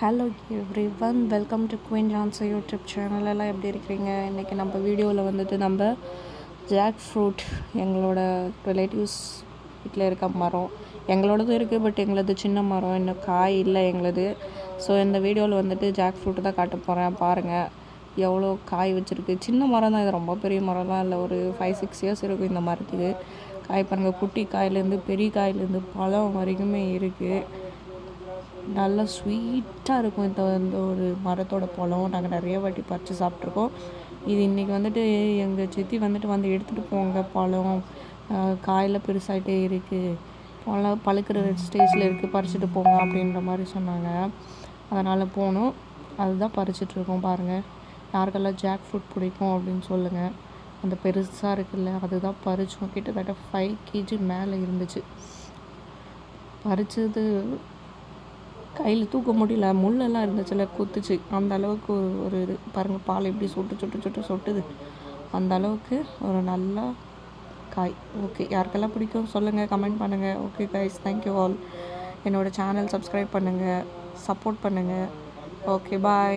Hello every one, welcome to queen Johnson YouTube channel. எல்லாம் எப்படி இருக்கிறீங்க? இன்றைக்கி நம்ம வீடியோவில் வந்துட்டு நம்ம ஜாக் ஃப்ரூட், எங்களோட ரிலேட்டிவ்ஸ் வீட்டில் இருக்க மரம், எங்களோடது இருக்குது. பட் எங்களது சின்ன மரம், இன்னும் காய் இல்லை எங்களது. ஸோ இந்த வீடியோவில் வந்துட்டு ஜாக் ஃப்ரூட்டு தான் காட்ட போகிறேன். பாருங்கள் எவ்வளோ காய் வச்சுருக்கு. சின்ன மரம் தான் இது, ரொம்ப பெரிய மரம்லாம் இல்லை. ஒரு 5-6 இயர்ஸ் இருக்கும் இந்த மரத்துக்கு. காய் பாருங்கள், குட்டி காயிலேருந்து பெரிய காயிலேருந்து பழம் வரைக்குமே இருக்குது. நல்லா ஸ்வீட்டாக இருக்கும் இந்த ஒரு மரத்தோட பழம். நாங்கள் நிறைய வாட்டி பறித்து சாப்பிட்ருக்கோம். இது இன்றைக்கி வந்துட்டு எங்கள் சித்தி வந்துட்டு வந்து எடுத்துகிட்டு போங்க, பழம் காயில் பெருசாகிட்டே இருக்குது, பழம் பழுக்கிற ஸ்டேஜில் இருக்குது, பறிச்சுட்டு போங்க அப்படின்ற மாதிரி சொன்னாங்க. அதனால் போனோம், அதுதான் பறிச்சிட்ருக்கோம். பாருங்கள், யாருக்கெல்லாம் ஜாக் ஃப்ரூட் பிடிக்கும் அப்படின்னு சொல்லுங்கள். அந்த பெருசாக இருக்குல்ல, அதுதான் பறித்தோம். கிட்டத்தட்ட 5 kg மேலே இருந்துச்சு. பறித்தது கையில் தூக்க முடியல, முள்ளெல்லாம் இருந்துச்சுல, குத்துச்சு. அந்த அளவுக்கு ஒரு இது பாருங்கள், பால் எப்படி சொட்டுது. அந்த அளவுக்கு ஒரு நல்ல காய். ஓகே, யாருக்கெல்லாம் பிடிக்கும் சொல்லுங்கள், கமெண்ட் பண்ணுங்கள். Okay guys, thank you all. என்னோடய சேனல் சப்ஸ்கிரைப் பண்ணுங்கள், சப்போர்ட் பண்ணுங்கள். ஓகே, பாய்.